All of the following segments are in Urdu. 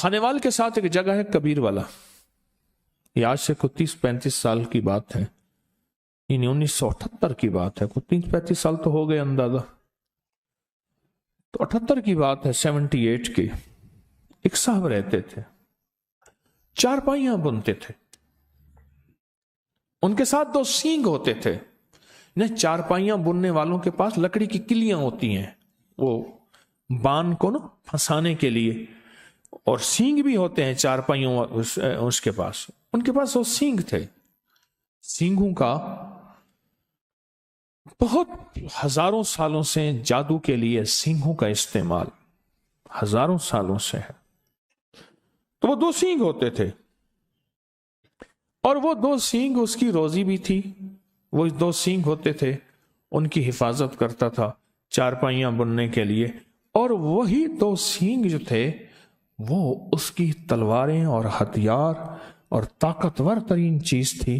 خانیوال کے ساتھ ایک جگہ ہے کبیر والا، یہ آج سے کوئی 30-35 سال کی بات ہے، یعنی 1978 کی بات ہے، کوئی 30-35 سال تو ہو گئے اندازہ، تو 78 کی بات ہے، 78 کی۔ ایک صاحب رہتے تھے، چارپائیاں بنتے تھے، ان کے ساتھ 2 سینگ ہوتے تھے۔ چارپائیاں بننے والوں کے پاس لکڑی کی کلیاں ہوتی ہیں، وہ بان کو نا پھنسانے کے لیے، اور سینگ بھی ہوتے ہیں چارپائیوں اس کے پاس، ان کے پاس وہ سینگ تھے۔ سینگوں کا بہت ہزاروں سالوں سے جادو کے لیے سینگوں کا استعمال ہزاروں سالوں سے ہے۔ تو وہ 2 سینگ ہوتے تھے، اور وہ 2 سینگ اس کی روزی بھی تھی، وہ 2 سینگ ہوتے تھے، ان کی حفاظت کرتا تھا چارپائیاں بننے کے لیے، اور وہی 2 سینگ جو تھے وہ اس کی تلواریں اور ہتھیار اور طاقتور ترین چیز تھی۔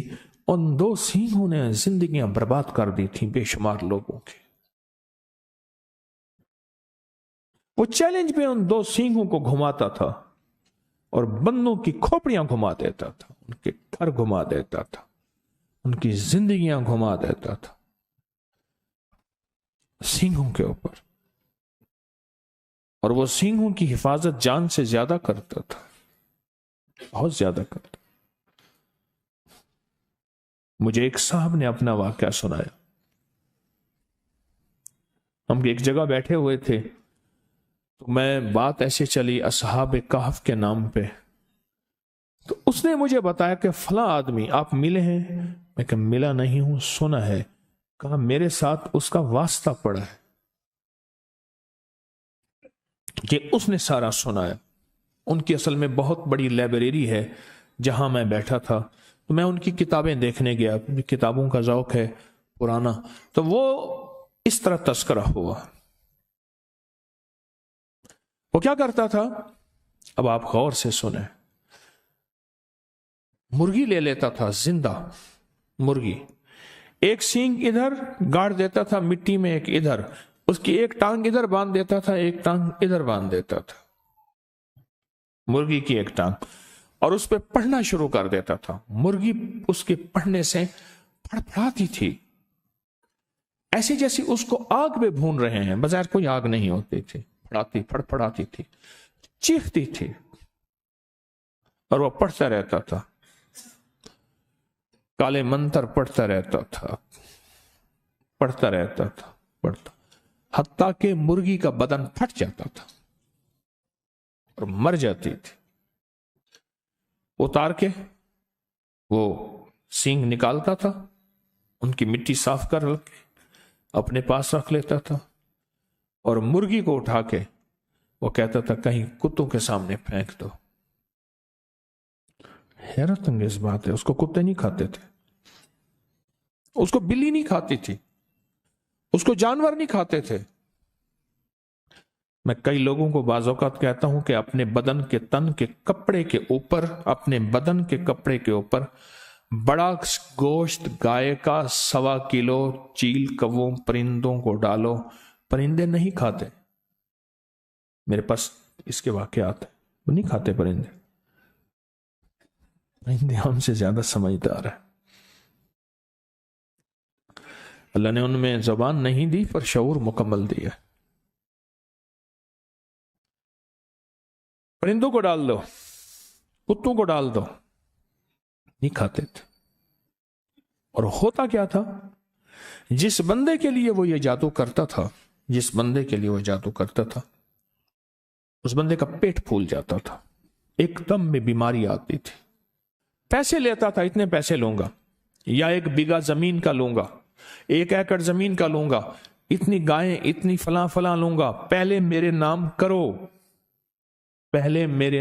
ان 2 سینگوں نے زندگیاں برباد کر دی تھی بے شمار لوگوں کی۔ وہ چیلنج پہ ان 2 سینگوں کو گھماتا تھا اور بندوں کی کھوپڑیاں گھما دیتا تھا، ان کے گھر گھما دیتا تھا، ان کی زندگیاں گھما دیتا تھا سینگوں کے اوپر، اور وہ سینگوں کی حفاظت جان سے زیادہ کرتا تھا، بہت زیادہ کرتا۔ مجھے ایک صاحب نے اپنا واقعہ سنایا، ہم ایک جگہ بیٹھے ہوئے تھے، تو میں بات ایسے چلی اصحاب کہف کے نام پہ، تو اس نے مجھے بتایا کہ فلاں آدمی آپ ملے ہیں؟ میں کہ ملا نہیں ہوں، سنا ہے۔ کہا میرے ساتھ اس کا واسطہ پڑا ہے، کہ اس نے سارا سنایا۔ ان کی اصل میں بہت بڑی لائبریری ہے جہاں میں بیٹھا تھا، تو میں ان کی کتابیں دیکھنے گیا، کتابوں کا ذوق ہے پرانا، تو وہ اس طرح تذکرہ ہوا۔ وہ کیا کرتا تھا، اب آپ غور سے سنیں، مرغی لے لیتا تھا، زندہ مرغی، ایک سینگ ادھر گاڑ دیتا تھا مٹی میں، ایک ادھر، اس کی ایک ٹانگ ادھر باندھ دیتا تھا، ایک ٹانگ ادھر باندھ دیتا تھا، مرغی کی ایک ٹانگ، اور اس پہ پڑھنا شروع کر دیتا تھا۔ مرغی اس کے پڑھنے سے پھڑپڑاتی تھی، ایسی جیسی اس کو آگ میں بھون رہے ہیں، بظاہر کوئی آگ نہیں ہوتی تھی، پھڑپڑاتی تھی، چیختی تھی، اور وہ پڑھتا رہتا تھا، کالے منتر پڑھتا رہتا تھا، پڑھتا، حتیٰ کہ مرغی کا بدن پھٹ جاتا تھا اور مر جاتی تھی۔ اتار کے وہ سینگ نکالتا تھا، ان کی مٹی صاف کر کے اپنے پاس رکھ لیتا تھا، اور مرغی کو اٹھا کے وہ کہتا تھا کہیں کتوں کے سامنے پھینک دو۔ حیرت انگیز بات ہے، اس کو کتے نہیں کھاتے تھے، اس کو بلی نہیں کھاتی تھی، اس کو جانور نہیں کھاتے تھے۔ میں کئی لوگوں کو بعض اوقات کہتا ہوں کہ اپنے بدن کے تن کے کپڑے کے اوپر، اپنے بدن کے کپڑے کے اوپر بڑا گوشت گائے کا 1.25 کلو چیل کووں پرندوں کو ڈالو، پرندے نہیں کھاتے۔ میرے پاس اس کے واقعات ہیں، وہ نہیں کھاتے پرندے ہم سے زیادہ سمجھدار ہے۔ اللہ نے ان میں زبان نہیں دی پر شعور مکمل دیا۔ پرندوں کو ڈال دو، کتوں کو ڈال دو، نہیں کھاتے تھے۔ اور ہوتا کیا تھا، جس بندے کے لیے وہ یہ جادو کرتا تھا، اس بندے کا پیٹ پھول جاتا تھا، ایک دم میں بیماری آتی تھی۔ پیسے لیتا تھا، اتنے پیسے لوں گا، یا 1 بیگھہ زمین کا لوں گا، 1 ایکڑ زمین کا لوں گا، اتنی گائیں، اتنی فلاں لوں گا، پہلے میرے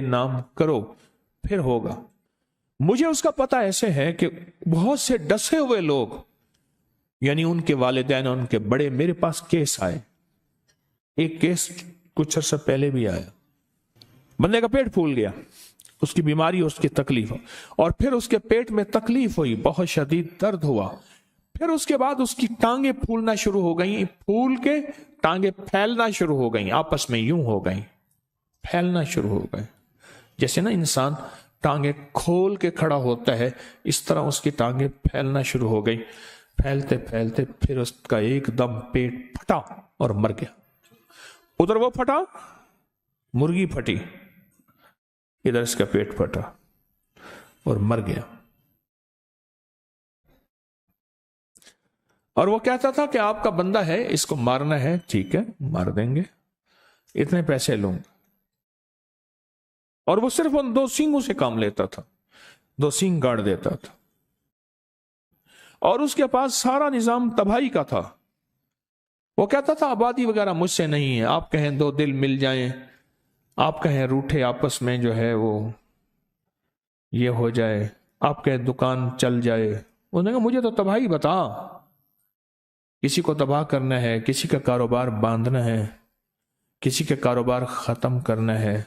نام کرو، پھر ہوگا۔ مجھے اس کا پتہ ایسے ہے کہ بہت سے ڈسے ہوئے لوگ، یعنی ان کے والدین، ان کے بڑے، میرے پاس کیس آئے، ایک کیس کچھ عرصہ پہلے بھی آیا، بندے کا پیٹ پھول گیا، اس کی بیماری، اس کی تکلیف، اور پھر اس کے پیٹ میں تکلیف ہوئی، بہت شدید درد ہوا، پھر اس کے بعد اس کی ٹانگیں پھولنا شروع ہو گئیں، پھول کے ٹانگیں پھیلنا شروع ہو گئیں، آپس میں یوں ہو گئیں، پھیلنا شروع ہو گئے۔ جیسے نا انسان ٹانگیں کھول کے کھڑا ہوتا ہے، اس طرح اس کی ٹانگیں پھیلنا شروع ہو گئی، پھیلتے پھیلتے پھر اس کا ایک دم پیٹ پھٹا اور مر گیا۔ ادھر وہ پھٹا، مرغی پھٹی، ادھر اس کا پیٹ پھٹا اور مر گیا۔ اور وہ کہتا تھا کہ آپ کا بندہ ہے، اس کو مارنا ہے، ٹھیک ہے مار دیں گے، اتنے پیسے لوں گا۔ اور وہ صرف ان 2 سینگوں سے کام لیتا تھا، 2 سینگ گاڑ دیتا تھا، اور اس کے پاس سارا نظام تباہی کا تھا۔ وہ کہتا تھا آبادی وغیرہ مجھ سے نہیں ہے، آپ کہیں 2 دل مل جائیں، آپ کہیں روٹھے آپس میں جو ہے وہ یہ ہو جائے، آپ کہیں دکان چل جائے، انہوں نے کہا مجھے تو تباہی بتا، کسی کو تباہ کرنا ہے، کسی کا کاروبار باندھنا ہے، کسی کا کاروبار ختم کرنا ہے،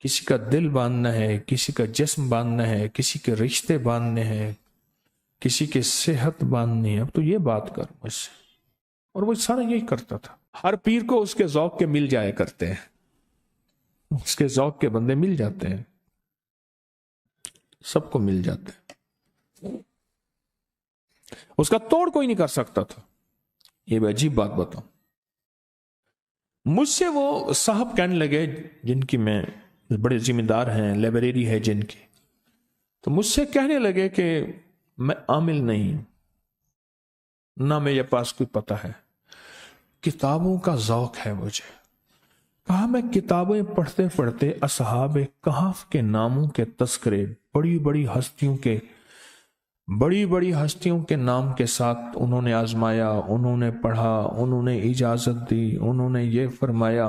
کسی کا دل باندھنا ہے، کسی کا جسم باندھنا ہے، کسی کے رشتے باندھنے ہیں، کسی کی صحت باندھنی ہے، اب تو یہ بات کر مجھ سے۔ اور وہ سارا یہی کرتا تھا۔ ہر پیر کو اس کے ذوق کے مل جایا کرتے ہیں، اس کے ذوق کے بندے مل جاتے ہیں، سب کو مل جاتے ہیں، اس کا توڑ کوئی نہیں کر سکتا تھا۔ یہ بھی عجیب بات بتاؤں، مجھ سے وہ صاحب کہنے لگے جن کی میں بڑے ذمہ دار ہیں، لائبریری ہے جن کی، تو مجھ سے کہنے لگے کہ میں عامل نہیں، نہ میرے پاس کوئی پتہ ہے، کتابوں کا ذوق ہے مجھے۔ کہا میں کتابیں پڑھتے پڑھتے اصحاب کہف کے ناموں کے تذکرے، بڑی بڑی ہستیوں کے نام کے ساتھ انہوں نے آزمایا، انہوں نے پڑھا، انہوں نے اجازت دی، انہوں نے یہ فرمایا،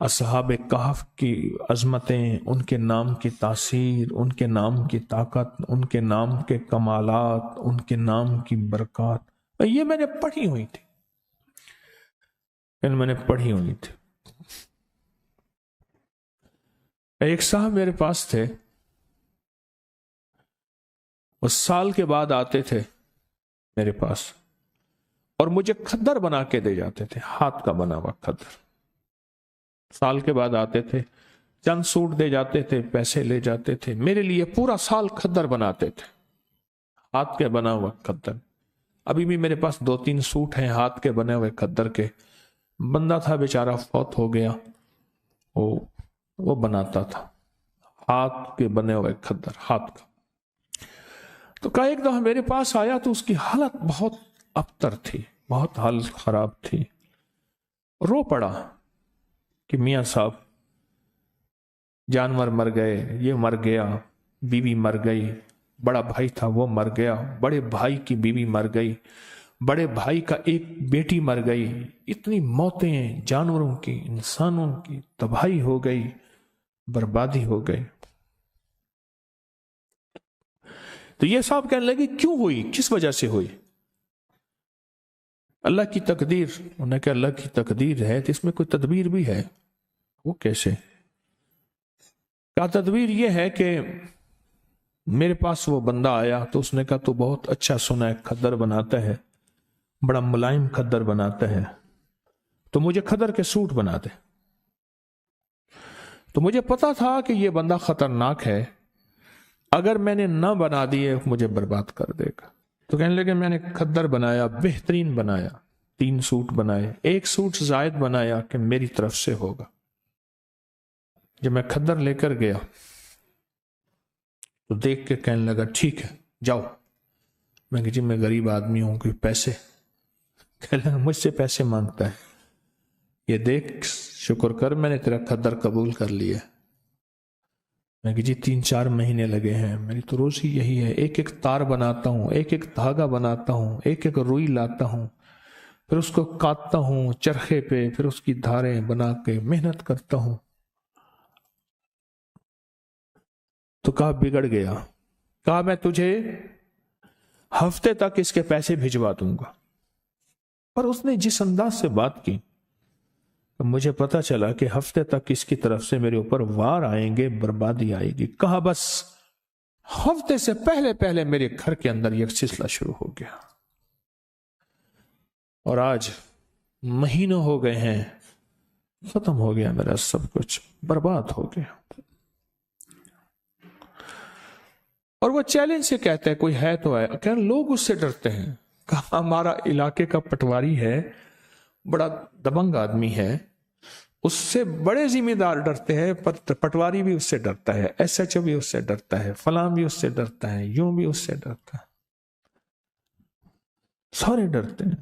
اصحاب کہف کی عظمتیں، ان کے نام کی تاثیر، ان کے نام کی طاقت، ان کے نام کے کمالات، ان کے نام کی برکات، یہ میں نے پڑھی ہوئی تھی، ایک صاحب میرے پاس تھے، وہ سال کے بعد آتے تھے میرے پاس اور مجھے کھدر بنا کے دے جاتے تھے، ہاتھ کا بنا ہوا کھدر۔ سال کے بعد آتے تھے، چند سوٹ دے جاتے تھے، پیسے لے جاتے تھے، میرے لیے پورا سال کھدر بناتے تھے، ہاتھ کے بنا ہوا کھدر۔ ابھی بھی میرے پاس 2-3 سوٹ ہیں ہاتھ کے بنے ہوئے کھدر کے۔ بندہ تھا بیچارہ، فوت ہو گیا، وہ بناتا تھا ہاتھ کے بنے ہوئے کھدر، ہاتھ کا۔ تو کہا ایک دفعہ میرے پاس آیا تو اس کی حالت بہت ابتر تھی، بہت حالت خراب تھی، رو پڑا کہ میاں صاحب جانور مر گئے، یہ مر گیا، بیوی مر گئی، بڑا بھائی تھا وہ مر گیا، بڑے بھائی کی بیوی مر گئی، بڑے بھائی کا ایک بیٹی مر گئی، اتنی موتیں، جانوروں کی، انسانوں کی تباہی ہو گئی، بربادی ہو گئی۔ تو یہ صاحب کہنے لگے کیوں ہوئی، کس وجہ سے ہوئی؟ اللہ کی تقدیر۔ انہوں نے کہا اللہ کی تقدیر ہے تو اس میں کوئی تدبیر بھی ہے؟ وہ کیسے؟ کہا تدبیر یہ ہے کہ میرے پاس وہ بندہ آیا تو اس نے کہا تو بہت اچھا سنا ہے، کھدر بناتا ہے، بڑا ملائم کھدر بناتا ہے، تو مجھے کھدر کے سوٹ بنا دے۔ تو مجھے پتا تھا کہ یہ بندہ خطرناک ہے، اگر میں نے نہ بنا دیے مجھے برباد کر دے گا۔ تو کہنے لگے میں نے کھدر بنایا، بہترین بنایا، 3 سوٹ بنائے، 1 سوٹ زائد بنایا کہ میری طرف سے ہوگا۔ جب میں کھدر لے کر گیا تو دیکھ کے کہنے لگا ٹھیک ہے جاؤ۔ میں کہ جی میں غریب آدمی ہوں، کوئی پیسے؟ کہنے لگا مجھ سے پیسے مانگتا ہے، یہ دیکھ شکر کر میں نے تیرا کھدر قبول کر لیا۔ میں کہ جی 3-4 مہینے لگے ہیں، میری تو روزی یہی ہے، ایک ایک تار بناتا ہوں، ایک ایک دھاگا بناتا ہوں، ایک ایک روئی لاتا ہوں، پھر اس کو کاٹتا ہوں چرخے پہ، پھر اس کی دھاریں بنا کے محنت کرتا ہوں۔ تو کہا بگڑ گیا، کہا میں تجھے ہفتے تک اس کے پیسے بھجوا دوں گا۔ پر اس نے جس انداز سے بات کی مجھے پتا چلا کہ ہفتے تک اس کی طرف سے میرے اوپر وار آئیں گے، بربادی آئے گی۔ کہا بس ہفتے سے پہلے میرے گھر کے اندر یہ سلسلہ شروع ہو گیا، اور آج مہینوں ہو گئے ہیں، ختم ہو گیا، میرا سب کچھ برباد ہو گیا۔ اور وہ چیلنج سے کہتا ہے کوئی ہے تو ہے، کہ لوگ اس سے ڈرتے ہیں، کہا ہمارا علاقے کا پٹواری ہے، بڑا دبنگ آدمی ہے، اس سے بڑے ذمہ دار ڈرتے ہیں، پٹواری بھی اس سے ڈرتا ہے، ایس ایچ او بھی اس سے ڈرتا ہے، فلاں بھی اس سے ڈرتا ہے، یوں بھی اس سے ڈرتا ہے، سارے ڈرتے ہیں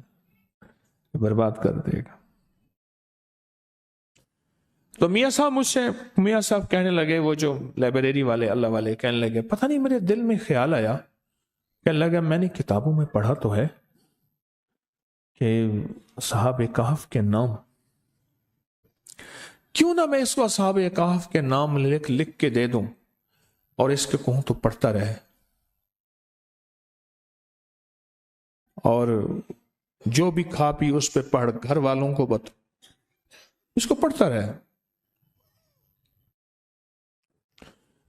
برباد کر دے گا۔ تو میاں صاحب کہنے لگے، وہ جو لائبریری والے اللہ والے کہنے لگے، پتہ نہیں میرے دل میں خیال آیا، کہنے لگا میں نے کتابوں میں پڑھا تو ہے کہ اصحاب کہف کے نام، کیوں نہ میں اس کو اصحاب کہف کے نام لکھ کے دے دوں اور اس کے کہوں تو پڑھتا رہے، اور جو بھی کھا پی اس پہ پڑھ، گھر والوں کو اس کو پڑھتا رہے۔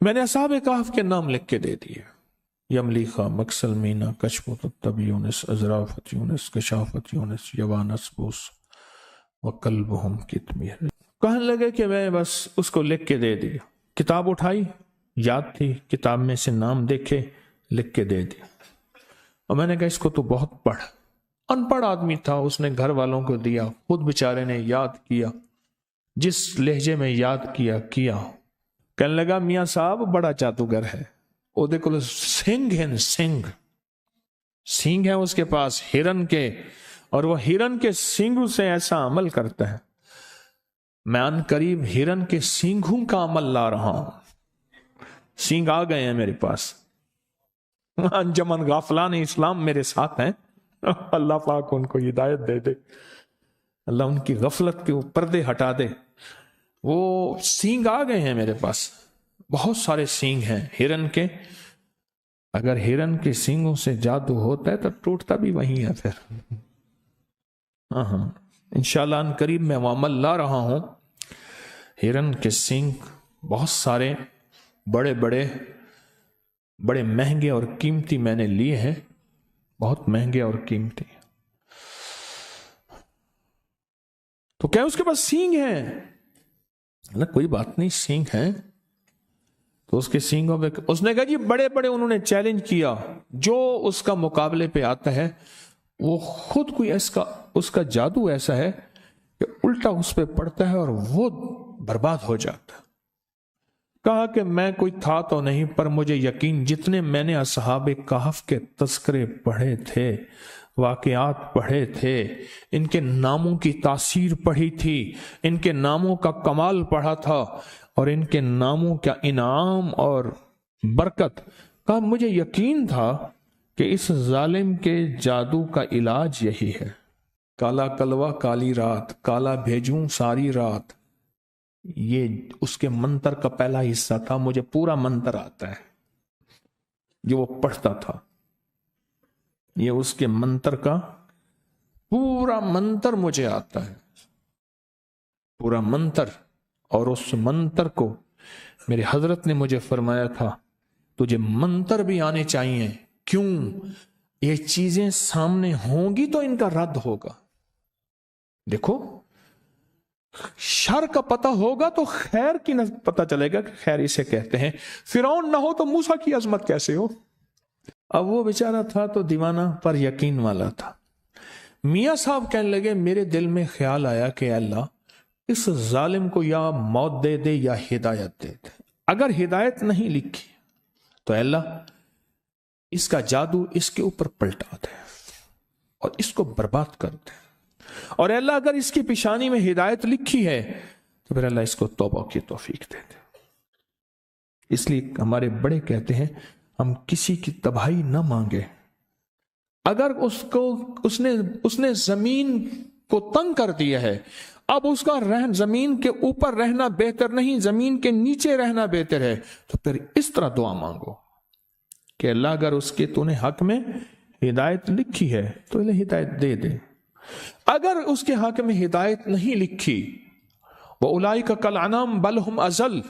میں نے اصحاب کہف کے نام لکھ کے دے دیے، یملیخا، مکسل مینا، کشفت الطب یونس، ازرافت یونس، کشافت یونس، یوانس بوس وقلبہم کتمیر۔ کہنے لگے کہ میں بس اس کو لکھ کے دے دیا، کتاب اٹھائی، یاد تھی، کتاب میں سے نام دیکھے، لکھ کے دے دیا، اور میں نے کہا اس کو تو بہت پڑھ۔ ان پڑھ آدمی تھا، اس نے گھر والوں کو دیا، خود بیچارے نے یاد کیا، جس لہجے میں یاد کیا۔ کہنے لگا میاں صاحب بڑا جادوگر ہے، وہ دیکھو سنگ ہے، سینگ ہے اس کے پاس ہرن کے، اور وہ ہرن کے سینگوں سے ایسا عمل کرتا ہے، میں ان قریب ہرن کے سینگوں کا عمل لا رہا ہوں، سینگ آ گئے ہیں میرے پاس، انجمن غافلان اسلام میرے ساتھ ہیں، اللہ پاک ان کو ہدایت دے دے، اللہ ان کی غفلت کے پردے ہٹا دے، وہ سینگ آ گئے ہیں میرے پاس، بہت سارے سینگ ہیں ہرن کے، اگر ہرن کے سینگوں سے جادو ہوتا ہے تو ٹوٹتا بھی وہی ہے پھر۔ ہاں انشاءاللہ ان قریب میں وہ عمل لا رہا ہوں، ہرن کے سینگ بہت سارے، بڑے مہنگے اور قیمتی میں نے لیے ہیں، بہت مہنگے اور قیمتی۔ تو کیا اس کے پاس سینگ ہیں؟ کوئی بات نہیں، سینگ ہیں تو اس کے سینگوں پہ اس نے کہا جی بڑے انہوں نے چیلنج کیا، جو اس کا مقابلے پہ آتا ہے وہ خود کوئی اس کا جادو ایسا ہے کہ الٹا اس پہ پڑتا ہے اور وہ برباد ہو جاتا ہے۔ کہا کہ میں کوئی تھا تو نہیں، پر مجھے یقین، جتنے میں نے اصحاب کہف کے تذکرے پڑھے تھے، واقعات پڑھے تھے، ان کے ناموں کی تاثیر پڑھی تھی، ان کے ناموں کا کمال پڑھا تھا، اور ان کے ناموں کا انعام اور برکت کا مجھے یقین تھا کہ اس ظالم کے جادو کا علاج یہی ہے، کالا کلوہ کالی رات، کالا بھیجوں ساری رات، یہ اس کے منتر کا پہلا حصہ تھا، مجھے پورا منتر آتا ہے جو وہ پڑھتا تھا، یہ اس کے منتر کا پورا منتر مجھے آتا ہے، پورا منتر، اور اس منتر کو میرے حضرت نے مجھے فرمایا تھا تجھے منتر بھی آنے چاہیے، کیوں؟ یہ چیزیں سامنے ہوں گی تو ان کا رد ہوگا، دیکھو شر کا پتہ ہوگا تو خیر کی نہ پتہ چلے گا کہ خیر اسے کہتے ہیں، فرعون نہ ہو تو موسیٰ کی عظمت کیسے ہو؟ اب وہ بیچارہ تھا تو دیوانہ پر یقین والا تھا۔ میاں صاحب کہنے لگے میرے دل میں خیال آیا کہ اللہ اس ظالم کو یا موت دے دے یا ہدایت دے دے، اگر ہدایت نہیں لکھی تو اللہ اس کا جادو اس کے اوپر پلٹا دے اور اس کو برباد کر دے، اور اللہ اگر اس کی پیشانی میں ہدایت لکھی ہے تو پھر اللہ اس کو توبہ کی توفیق دے دے۔ اس لیے ہمارے بڑے کہتے ہیں ہم کسی کی تباہی نہ مانگے، اگر اس نے زمین کو تنگ کر دیا ہے، اب اس کا زمین کے اوپر رہنا بہتر نہیں، زمین کے نیچے رہنا بہتر ہے، تو پھر اس طرح دعا مانگو کہ اللہ اگر اس کے تو نے حق میں ہدایت لکھی ہے تو اللہ ہدایت دے دے، اگر اس کے حق میں ہدایت نہیں لکھی، وَأُولَئِكَ كَالْأَنْعَامِ بَلْ هُمْ أَضَلُّ،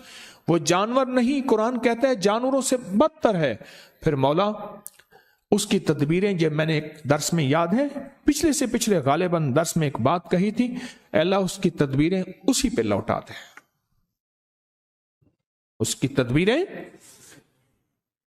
وہ جانور نہیں، قرآن کہتا ہے جانوروں سے بدتر ہے۔ پھر مولا اس کی تدبیریں، جب میں نے ایک درس میں یاد ہے پچھلے سے پچھلے غالباً درس میں ایک بات کہی تھی، اللہ اس کی تدبیریں اسی پہ لوٹا دے، اس کی تدبیریں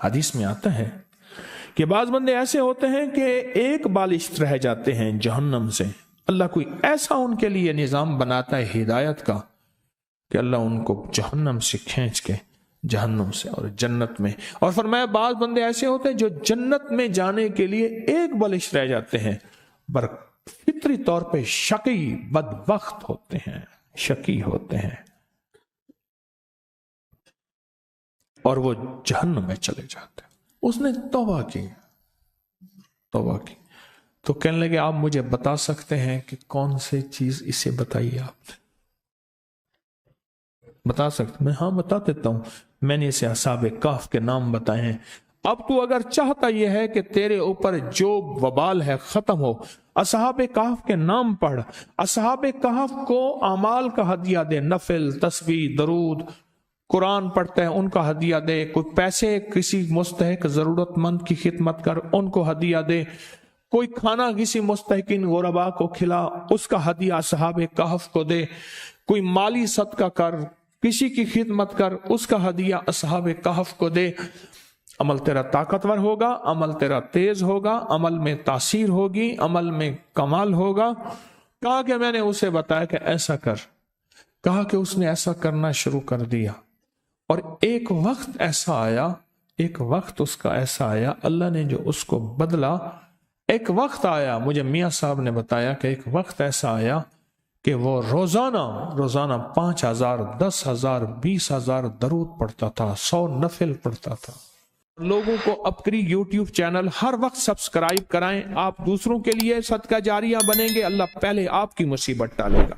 حدیث میں آتا ہے کہ بعض بندے ایسے ہوتے ہیں کہ ایک بالشت رہ جاتے ہیں جہنم سے، اللہ کوئی ایسا ان کے لیے نظام بناتا ہے ہدایت کا کہ اللہ ان کو جہنم سے کھینچ کے جہنم سے اور جنت میں، اور فرمایا بعض بندے ایسے ہوتے ہیں جو جنت میں جانے کے لیے ایک بالشت رہ جاتے ہیں، پر فطری طور پہ شقی بدبخت ہوتے ہیں، شقی ہوتے ہیں، اور وہ جہنم میں چلے جاتے ہیں۔ اس نے توبہ کی، تو کہنے لگے آپ مجھے بتا سکتے ہیں کہ کون سی چیز؟ اسے بتائیے، آپ بتا سکتے؟ میں ہاں بتا دیتا ہوں، میں نے اسے اصحاب کہف کے نام بتائے ہیں۔ اب تو اگر چاہتا یہ ہے کہ تیرے اوپر جو وبال ہے ختم ہو، اصحاب کہف کے نام پڑھ، اصحاب کہف کو اعمال کا ہدیہ دے، نفل، تسبیح، درود، قرآن پڑھتے ہیں ان کا ہدیہ دے، کوئی پیسے کسی مستحق ضرورت مند کی خدمت کر ان کو ہدیہ دے، کوئی کھانا کسی مستحقین غربا کو کھلا اس کا ہدیہ اصحاب کہف کو دے، کوئی مالی صدقہ کر، کسی کی خدمت کر اس کا ہدیہ اصحاب کہف کو دے۔ عمل تیرا طاقتور ہوگا، عمل تیرا تیز ہوگا، عمل میں تاثیر ہوگی، عمل میں کمال ہوگا۔ کہا کہ میں نے اسے بتایا کہ ایسا کر، کہا کہ اس نے ایسا کرنا شروع کر دیا، اور ایک وقت ایسا آیا، ایک وقت اس کا ایسا آیا، اللہ نے جو اس کو بدلا، ایک وقت آیا، مجھے میاں صاحب نے بتایا کہ ایک وقت ایسا آیا کہ وہ روزانہ 5,000 10,000 20,000 درود پڑھتا تھا، 100 نفل پڑھتا تھا۔ لوگوں کو اپکری یوٹیوب چینل ہر وقت سبسکرائب کرائیں، آپ دوسروں کے لیے صدقہ جاریہ بنیں گے، اللہ پہلے آپ کی مصیبت ٹالے گا۔